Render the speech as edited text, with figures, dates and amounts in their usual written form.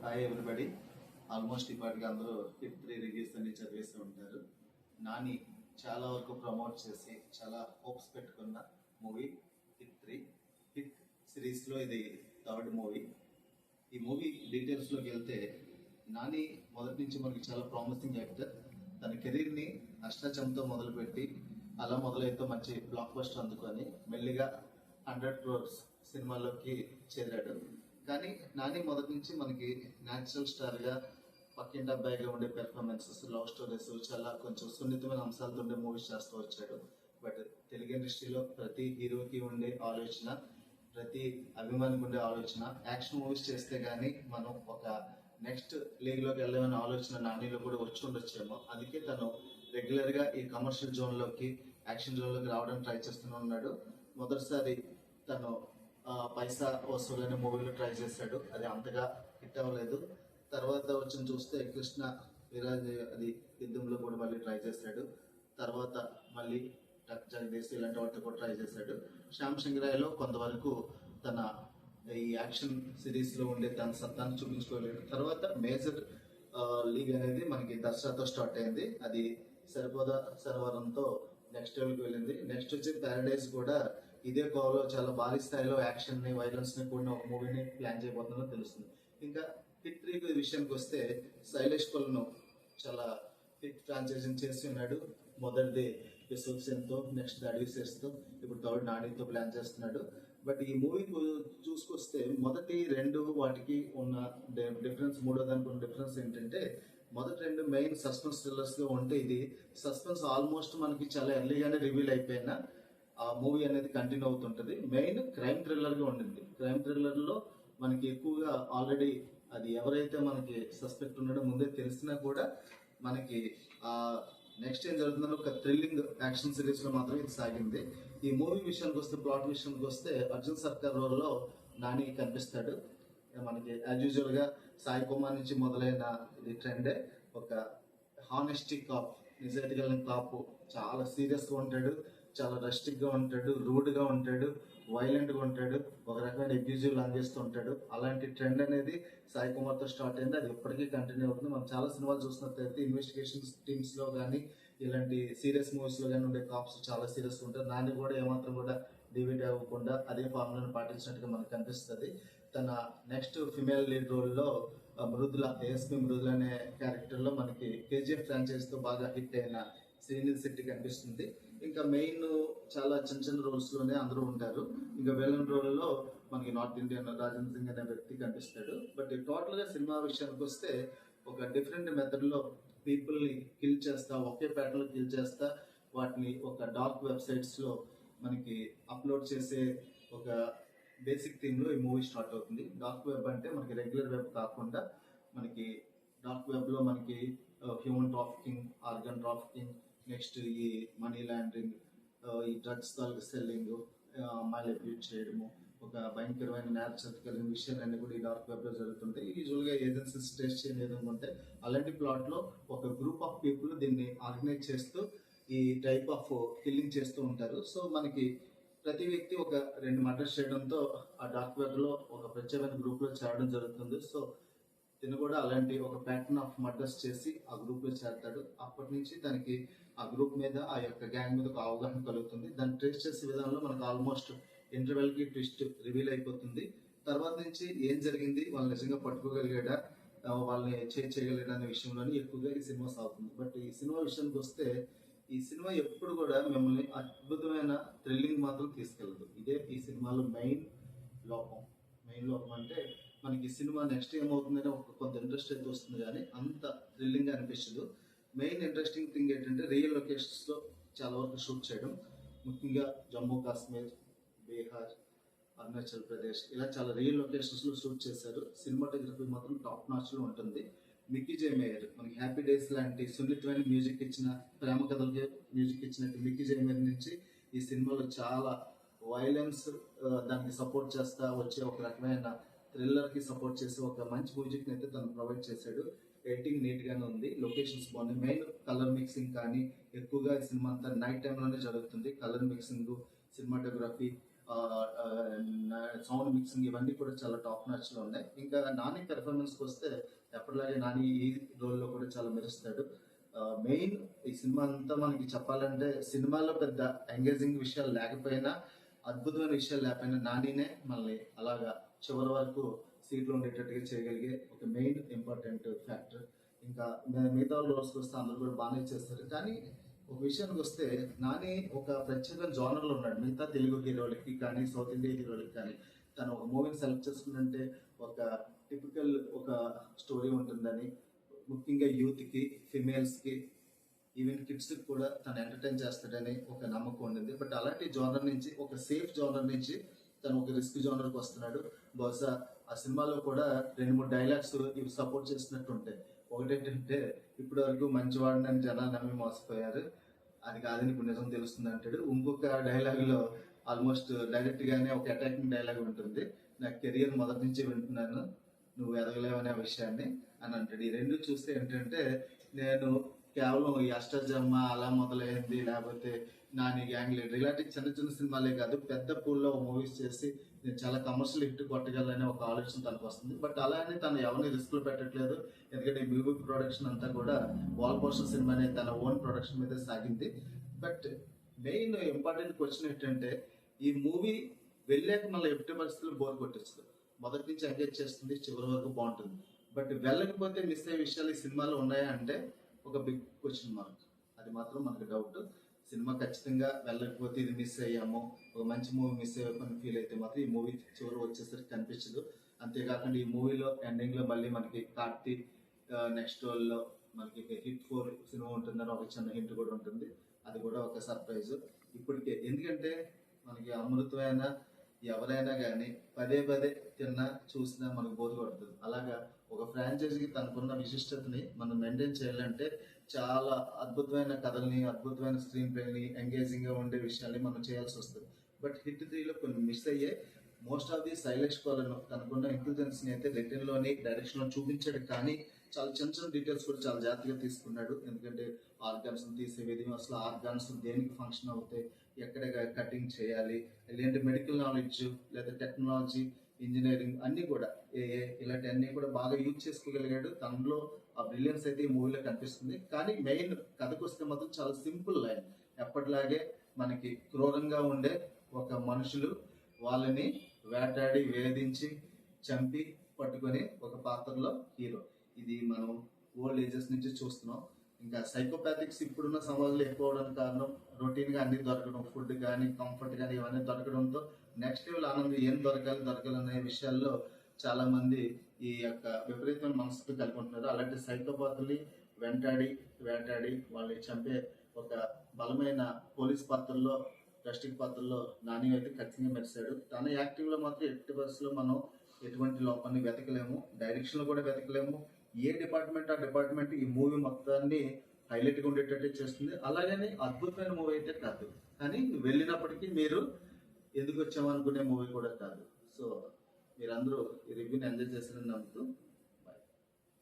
Hi everybody. Almost ఇప్పటికి అందరూ hit 3 reviews అన్ని చదివేస్తూ ఉంటారు. నాని చాలా వరకు ప్రమోట్ చేసి చాలా హోప్స్ పెట్టుకున్న మూవీ హిట్ 3. హిట్ సిరీస్లో ఇది థర్డ్ మూవీ. ఈ మూవీ డీటెయిల్స్లోకి వెళ్తే, నాని మొదటి నుంచి మనకి చాలా ప్రామిసింగ్ యాక్టర్. తన కెరీర్ని అష్టాచంతో మొదలుపెట్టి అలా మొదలైతే మంచి బ్లాక్ బస్టర్ అందుకొని మెల్లిగా 100 crores సినిమాల్లోకి చేరాడు. కానీ నాని మొదటి నుంచి మనకి న్యాచురల్ స్టార్గా పక్కింటి అబ్బాయిగా ఉండే పెర్ఫార్మెన్సెస్, లవ్ స్టోరీస్, చాలా కొంచెం సున్నితమైన అంశాలతో ఉండే మూవీస్ చేస్తూ వచ్చాడు. బట్ తెలుగు ఇండస్ట్రీలో ప్రతి హీరోకి ఉండే ఆలోచన, ప్రతి అభిమానికి ఉండే ఆలోచన యాక్షన్ మూవీస్ చేస్తే కానీ మనం ఒక నెక్స్ట్ లీగ్లోకి వెళ్ళామనే ఆలోచన నానిలో కూడా వచ్చి ఉండొచ్చేమో. అందుకే తను రెగ్యులర్గా ఈ కమర్షియల్ జోన్లోకి, యాక్షన్ జోన్లోకి రావడానికి ట్రై చేస్తూనే ఉన్నాడు. మొదటిసారి తను పైసా వసూలు అనే మూవీలో ట్రై చేశాడు. అది అంతగా హిట్ అవ్వలేదు. తర్వాత వచ్చి చూస్తే కృష్ణ విరాజ్ అది యుద్ధంలో కూడా మళ్ళీ ట్రై చేశాడు. తర్వాత మళ్ళీ టక్ జగదీశ్ ఇలాంటి వాటితో కూడా ట్రై చేశాడు. శ్యామ్ సింగరాయ్లో కొంతవరకు తన ఈ యాక్షన్ సిరీస్లో ఉండే తన సత్తాన్ని చూపించుకోలేడు. తర్వాత మేజర్ లీగ్ అనేది మనకి దసరాతో స్టార్ట్ అయింది. అది సరిపోదా సరవరంతో నెక్స్ట్ లెవెల్కి వెళ్ళింది. నెక్స్ట్ వచ్చి ప్యారడైజ్ కూడా ఇదే కోవలో చాలా భారీ స్థాయిలో యాక్షన్ ని, వైలెన్స్ ని కూడిన ఒక మూవీని ప్లాన్ చేయబోతుందో తెలుస్తుంది. ఇంకా హిట్ 3 విషయానికి వస్తే, శైలేష్ కొలను చాలా హిట్ ఫ్రాంచైజింగ్ చేసి ఉన్నాడు. మొదటిది యశ్వంత్, నెక్స్ట్ అడ్విసేట్స్తో, ఇప్పుడు థర్డ్ నానితో ప్లాన్ చేస్తున్నాడు. బట్ ఈ మూవీ చూసుకొస్తే మొదటి రెండు వాటికి ఉన్న డిఫరెన్స్, మూడో దానికి ఉన్న డిఫరెన్స్ ఏంటంటే, మొదటి రెండు మెయిన్ సస్పెన్స్ థ్రిల్లర్స్ గా ఉంటే, ఇది సస్పెన్స్ ఆల్మోస్ట్ మనకి చాలా ఎర్లీగానే రివీల్ అయిపోయినా ఆ మూవీ అనేది కంటిన్యూ అవుతుంటది. మెయిన్ క్రైమ్ థ్రిల్లర్ గా ఉండింది. క్రైమ్ థ్రిల్లర్ లో మనకి ఎక్కువగా ఆల్రెడీ అది ఎవరైతే మనకి సస్పెక్ట్ ఉన్నాడో ముందే తెలిసినా కూడా మనకి ఆ నెక్స్ట్ ఏం జరుగుతుందో ఒక థ్రిల్లింగ్ యాక్షన్ సిరీస్ లో మాత్రం ఇది సాగింది. ఈ మూవీ విషయానికి వస్తే, ప్లాట్ విషయానికి వస్తే, అర్జున్ సర్కార్ రోల్ లో నాని కనిపిస్తాడు. మనకి యాజ్ యూజువల్ గా సాయి కుమార్ నుంచి మొదలైన ఇది ట్రెండే. ఒక హానెస్టీ కాప్, నిజాయితీ కలిగిన కాపు, చాలా సీరియస్ గా ఉంటాడు, చాలా రస్టిక్ గా ఉంటాడు, రూడ్ గా ఉంటాడు, వైలెంట్ గా ఉంటాడు, ఒక రకమైన అబ్యూజివ్ లాంగ్వేజ్ తో ఉంటాడు. అలాంటి ట్రెండ్ అనేది సాయి కుమార్ తో స్టార్ట్ అయింది. అది ఎప్పటికీ కంటిన్యూ అవుతుంది. మనం చాలా సినిమాలు చూసినట్లయితే ఇన్వెస్టిగేషన్ టీమ్స్ లో కానీ, ఇలాంటి సీరియస్ మూవీస్ లో కానీ ఉండే కాప్స్ చాలా సీరియస్ ఉంటారు. దాన్ని కూడా ఏమాత్రం కూడా డివైడ్ అవ్వకుండా అదే ఫార్ములాను పాటించినట్టుగా మనకు కనిపిస్తుంది. తన నెక్స్ట్ ఫిమేల్ లీడ్ రోల్ లో మృదుల, ఏఎస్పీ మృదుల అనే క్యారెక్టర్ లో మనకి కేజీఎఫ్ ఫ్రాంచైజ్ తో బాగా హిట్ అయిన శ్రీనిధి శెట్టి కనిపిస్తుంది. ఇంకా మెయిన్ చాలా చిన్న చిన్న రోల్స్ లోనే అందరూ ఉంటారు. ఇంకా విలన్ రోల్ లో మనకి నార్త్ ఇండియన్ రాజేంద్ర సింగ్ అనే వ్యక్తి కనిపిస్తాడు. బట్ టోటల్ గా సినిమా విషయానికి వస్తే, ఒక డిఫరెంట్ మెథడ్ లో పీపుల్ ని కిల్ చేస్తా, ఒకే ప్యాటర్న్ లో కిల్ చేస్తా, వాటిని ఒక డార్క్ వెబ్సైట్స్ లో మనకి అప్లోడ్ చేసే ఒక బేసిక్ థీమ్ లో ఈ మూవీ స్టార్ట్ అవుతుంది. డార్క్ వెబ్ అంటే మనకి రెగ్యులర్ వెబ్ కాకుండా, మనకి డార్క్ వెబ్ లో మనకి human trafficking, organ trafficking, next ఈ మనీ లాండరింగ్, ఈ డ్రగ్స్ సెల్లింగ్, అమ్మాయిలు అబ్యూజ్ చేయడము, ఒక భయంకరమైన నేరచరిత కలిగిన విషయాలన్నీ కూడా ఈ డార్క్ వెబ్ లో జరుగుతుంటాయి. యూజువల్ గా ఏజెన్సీస్ టెస్ట్ చేయలేదు అంటే, అలాంటి ప్లాట్ లో ఒక గ్రూప్ ఆఫ్ పీపుల్ దీన్ని ఆర్గనైజ్ చేస్తూ ఈ టైప్ ఆఫ్ కిల్లింగ్ చేస్తూ ఉంటారు. సో మనకి ప్రతి వ్యక్తి ఒక 2 మర్డర్స్ చేయడంతో ఆ డార్క్ వెబ్ లో ఒక ప్రత్యేకమైన గ్రూప్ లో చేరడం జరుగుతుంది. సో తిను కూడా అలాంటి ఒక ప్యాటర్న్ ఆఫ్ మర్డర్స్ చేసి ఆ గ్రూప్ లో చేరతాడు. అప్పటి నుంచి తనకి ఆ గ్రూప్ మీద, ఆ యొక్క గ్యాంగ్ మీద ఒక అవగాహన కలుగుతుంది. దాన్ని ట్రేస్ చేసే విధానంలో మనకు ఆల్మోస్ట్ ఇంటర్వెల్ కి ట్విస్ట్ రివీల్ అయిపోతుంది. తర్వాత నుంచి ఏం జరిగింది, వాళ్ళు నిజంగా పట్టుకోగలిగాడా, వాళ్ళని చేయగలిగాడా అనే విషయంలోనే ఎక్కువగా ఈ సినిమా సాగుతుంది. బట్ ఈ సినిమా విషయానికి వస్తే, ఈ సినిమా ఎప్పుడు కూడా మిమ్మల్ని అద్భుతమైన థ్రిల్లింగ్ మాత్రం తీసుకెళ్ళదు. ఇదే ఈ సినిమాలో మెయిన్ లోపం. మెయిన్ లోపం అంటే, మనకి సినిమా నెక్స్ట్ ఏమవుతుందని ఒక కొంత ఇంట్రెస్ట్ అయితే వస్తుంది, కానీ అంత థ్రిల్లింగ్ అనిపించదు. మెయిన్ ఇంట్రెస్టింగ్ థింగ్ ఏంటంటే, రియల్ లొకేషన్స్ లో చాలా వరకు షూట్ చేయడం. ముఖ్యంగా జమ్మూ కాశ్మీర్, బీహార్, అరుణాచల్ ప్రదేశ్, ఇలా చాలా రియల్ లొకేషన్స్ లో షూట్ చేశారు. సినిమాటోగ్రఫీ మాత్రం టాప్ నాచ్ లో ఉంటుంది. మిక్కీ జే మేయర్ మనకి హ్యాపీ డేస్ లాంటి సున్నితమైన మ్యూజిక్ ఇచ్చిన, ప్రేమ కథలకి మ్యూజిక్ ఇచ్చినట్టు మిక్కీ జే మేయర్ నుంచి ఈ సినిమాలో చాలా వైలెన్స్ దానికి సపోర్ట్ చేస్తా వచ్చే ఒక రకమైన థ్రిల్లర్ కి సపోర్ట్ చేసి ఒక మంచి మ్యూజిక్ అయితే తను ప్రొవైడ్ చేశాడు. ఎడిటింగ్ నీట్ గానే ఉంది, లొకేషన్స్ బాగున్నాయి. మెయిన్ కలర్ మిక్సింగ్ కానీ, ఎక్కువగా ఈ సినిమా అంతా నైట్ టైంలోనే జరుగుతుంది. Colour mixing, cinematography, sound mixing ఇవన్నీ కూడా చాలా టాప్ నాచ్ లో ఉన్నాయి. ఇంకా నాని పెర్ఫార్మెన్స్ వస్తే ఎప్పటిలాగే నాని ఈ రోల్లో కూడా చాలా మెరుస్తాడు. మెయిన్ ఈ సినిమా అంతా మనకి చెప్పాలంటే సినిమాలో పెద్ద ఎంగేజింగ్ విషయాలు లేకపోయినా, అద్భుతమైన విషయాలు లేకపోయినా నానినే మనల్ని అలాగా చివరి వరకు సీట్లో ఉండేటట్టుగా చేయగలిగే ఒక మెయిన్ ఇంపార్టెంట్ ఫ్యాక్టర్. ఇంకా మిగతా రోల్స్కి వస్తే అందరూ కూడా బాగానే చేస్తారు. కానీ ఒక విషయానికి వస్తే నాని ఒక ప్రత్యేక జోనర్లో ఉన్నాడు. మిగతా తెలుగు హీరోలకి కానీ సౌత్ ఇండియా హీరోలకి కానీ తను ఒక మూవీని సెలెక్ట్ చేసుకుంటే ఒక టిపికల్ ఒక స్టోరీ ఉంటుందని, ముఖ్యంగా యూత్కి, ఫిమేల్స్కి, ఈవెన్ కిడ్స్కి కూడా తను ఎంటర్టైన్ చేస్తాడని ఒక నమ్మకం ఉండింది. బట్ అలాంటి జోనర్ నుంచి ఒక సేఫ్ జోనర్ నుంచి తను ఒక రిస్క్ జోనర్కి వస్తున్నాడు. బహుశా ఆ సినిమాలో కూడా 2-3 డైలాగ్స్ ఇవి సపోర్ట్ చేసినట్టు ఉంటాయి. ఒకటేంటంటే, ఇప్పటి వరకు మంచివాడిని జనాలు నమ్మి మోసపోయారు, అది కాదని ఇప్పుడు నిజం తెలుస్తుంది అంటాడు. ఇంకొక డైలాగులో ఆల్మోస్ట్ డైరెక్ట్ గానే ఒక అటాకింగ్ డైలాగ్ ఉంటుంది, నా కెరియర్ మొదటి నుంచి వింటున్నాను, నువ్వు ఎదగలేవనే విషయాన్ని అని అంటాడు. ఈ రెండు చూస్తే ఏంటంటే, నేను కేవలం ఈ అష్టజమ్మ అలా మొదలైంది, లేకపోతే నాని గ్యాంగ్ లీడర్ ఇలాంటి చిన్న చిన్న సినిమాలే కాదు, పెద్ద పూల్లో మూవీస్ చేసి నేను చాలా కమర్షియల్ హిట్ కొట్టగలనే ఒక ఆలోచన తనకు వస్తుంది. బట్ అలానే తను ఎవరిని రిస్క్ లో పెట్టట్లేదు. ఎందుకంటే ఈ మ్యూజిక్ ప్రొడక్షన్ అంతా కూడా వాల్ పోస్టర్ సినిమా అనే తన ఓన్ ప్రొడక్షన్ మీద సాగింది. బట్ మెయిన్ ఇంపార్టెంట్ క్వశ్చన్ ఏంటంటే, ఈ మూవీ వెళ్ళాక మళ్ళీ ఎట్టి పరిస్థితుల్లో బోర్ కొట్టిస్తుంది. మొదటి నుంచి ఎంగేజ్ చేస్తుంది, చివరి వరకు బాగుంటుంది. బట్ వెళ్ళకపోతే మిస్ అయ్యే విషయాలు ఈ సినిమాలో ఉన్నాయా అంటే ఒక బిగ్ క్వశ్చన్ మార్క్. అది మాత్రం మనకు డౌట్. సినిమా ఖచ్చితంగా వెళ్ళకపోతే ఇది మిస్ అయ్యాము, ఒక మంచి మూవీ మిస్ అయ్యామని ఫీల్ అయితే మాత్రం ఈ మూవీ చివరి వచ్చేసరికి కనిపించదు. అంతేకాకుండా ఈ మూవీలో ఎండింగ్ లో మళ్ళీ మనకి కార్తీక్ నెక్స్ట్ రోల్లో మనకి హిట్ 4 సినిమా ఉంటుందని ఒక చిన్న హింట్ కూడా ఉంటుంది. అది కూడా ఒక సర్ప్రైజ్ ఇప్పటికే. ఎందుకంటే మనకి అమృతమైన ఎవరైనా కానీ పదే పదే తిన్నా చూసినా మనకు బోర్ కొడుతుంది. అలాగా ఒక ఫ్రాంచైజీకి తనకున్న విశిష్టతని మనం మెయింటైన్ చేయాలంటే చాలా అద్భుతమైన కథల్ని, అద్భుతమైన స్క్రీన్ ప్లేని, ఎంగేజింగ్ గా ఉండే విషయాల్ని మనం చేయాల్సి వస్తుంది. బట్ హిట్ 3లో కొన్ని మిస్ అయ్యే. మోస్ట్ ఆఫ్ ది శైలేష్ కోలను తనకున్న ఇంటెలిజెన్స్ ని అయితే రిటర్న్ లోని డైరెక్షన్ లో చూపించాడు. కానీ చాలా చిన్న చిన్న డీటెయిల్స్ కూడా చాలా జాగ్రత్తగా తీసుకున్నాడు. ఎందుకంటే ఆర్గాన్స్ తీసే విధంగా అసలు ఆర్గాన్స్ దేనికి ఫంక్షన్ అవుతాయి, ఎక్కడ కటింగ్ చేయాలి, ఇలాంటి మెడికల్ నాలెడ్జ్ లేదా టెక్నాలజీ, ఇంజనీరింగ్ అన్ని కూడా ఇలాంటి అన్ని కూడా బాగా యూజ్ చేసుకోగలిగాడు. తనలో ఆ బ్రిలియన్స్ అయితే ఈ మూవీలో కనిపిస్తుంది. కానీ మెయిన్ కథకు వస్తే మాత్రం చాలా సింపుల్ లైన్. ఎప్పటిలాగే మనకి క్రూరంగా ఉండే ఒక మనుషులు, వాళ్ళని వేటాడి వేధించి చంపి పట్టుకొని ఒక పాత్రలో హీరో. ఇది మనం ఓల్డ్ ఏజెస్ నుంచి చూస్తున్నాం. ఇంకా సైకోపాథిక్స్ ఇప్పుడున్న సమాజంలో ఎక్కువ అవడానికి కారణం రొటీన్ గా అన్ని దొరకడం, ఫుడ్ కానీ కంఫర్ట్ కానీ ఇవన్నీ దొరకడంతో నెక్స్ట్ లెవెల్ ఆనందం ఏం దొరకాలనే విషయాల్లో చాలా మంది ఈ యొక్క విపరీతమైన మనసుతో కలిగి ఉంటున్నారు. అలాంటి సైకోపాత్రని వేటాడి వాళ్ళని చంపే ఒక బలమైన పోలీస్ పాత్రలో, డస్టిక్ పాత్రలో నాని అయితే ఖచ్చితంగా మెరిశాడు. తన యాక్టింగ్ లో మాత్రం ఎట్టి బస్సులో మనం ఎటువంటి లోపాన్ని వెతకలేము, డైరెక్షన్ లో కూడా వెతకలేము. ఏ డిపార్ట్మెంట్ ఆ డిపార్ట్మెంట్ ఈ మూవీ మొత్తాన్ని హైలైట్ గా ఉండేటట్టు చేస్తుంది. అలాగని అద్భుతమైన మూవీ అయితే కాదు, కానీ వెళ్ళినప్పటికీ మీరు ఎందుకు వచ్చామనుకునే మూవీ కూడా కాదు. సో మీరందరూ ఈ రివ్యూని ఎంజాయ్ చేశారని నమ్ముతూ